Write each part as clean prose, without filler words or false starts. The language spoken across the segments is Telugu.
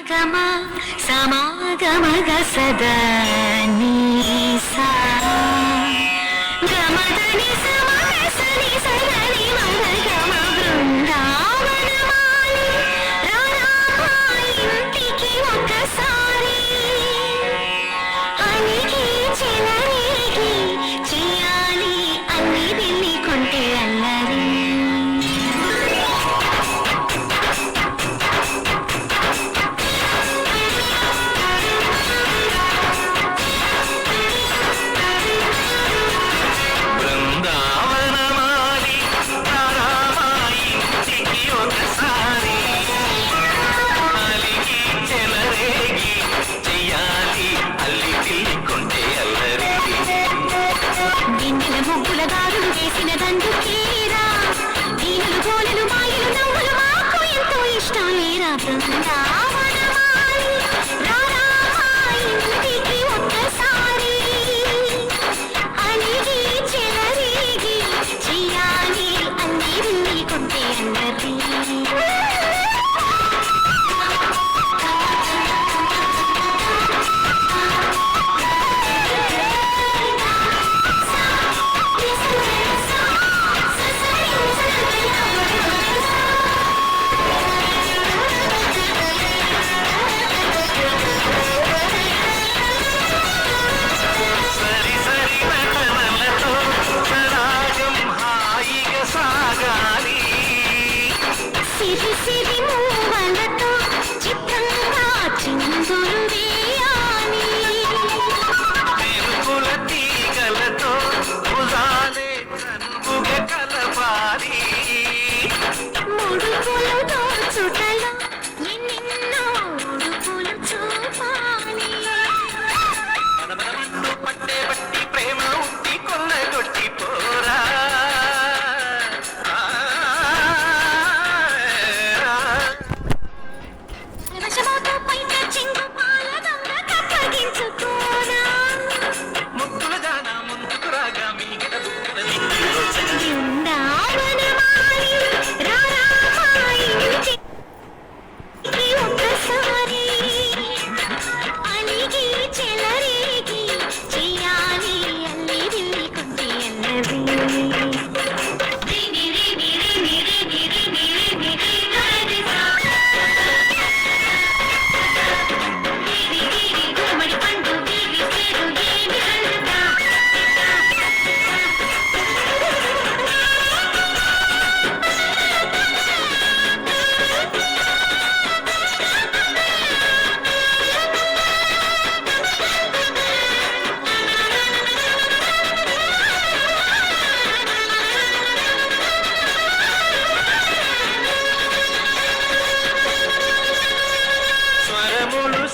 గమ సమాగమ గసద నీసా గమదని సమరసని సదని మగమ బృందావనమాలి రారా ఇంటికి ఒకసారి అలిగి చెలరేగి చేయాలి అన్ని వెళ్ళి కొంటే అల్లరి ముగ్గుల దారులు వేసిన దండుకేరా దీనులు గోలెలు మాయలు నవ్వులు మాకు ఎంతో ఇష్టం లేరా బృందావనమాలి రారా ఇంటికి ఒక్కసారి అలిగి చెలరేగి చెయ్యాలి అన్ని విన్ని కొంటే అన్నది సిరి సిరి మూవలతో చిత్రంగా చిందులు వేయాలి మెరుపుల తీగలతో భుజాలే కనుగుగ కలపాలి ముడుపులు దోచుటలో ఎన్నెన్నో ఉడుపులు చూపాలి మనమంటూ పట్టే బట్టి ప్రేమ ఉట్టి కొల్లగొట్టి పోరా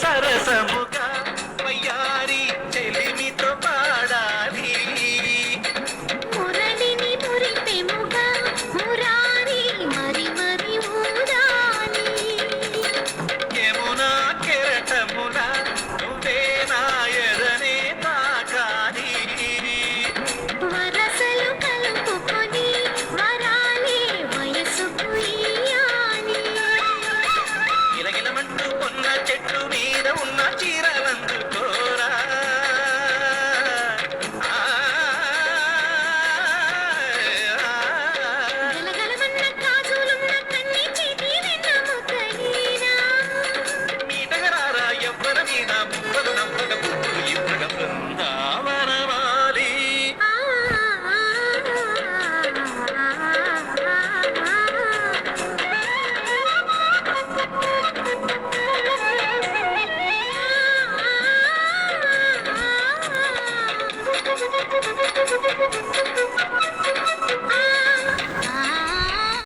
సరసముగా వయ్యారి చెలిమితో పాడాలి మురళిని మురిపెముగా మురారి మరి మరి ఊరాలి యమునా కెరటముల నువ్వే నాయదనే తాకాలి వరసలు కలుపుకొని వరాలి వయసుకు ఇయ్యాలి గిలగిలమంటూ కొన్న చెట్టు మీద ఉన్న చీరలందుకోరా గలగలమన్న కాజులున్న కన్ని చేతి వెన్న ముద్దలీనా మీటగరారా ఎవ్వర మీద ముక్కలు నమ్మక పువ్వులు ఇవ్వక బృందావనమాలి ఆ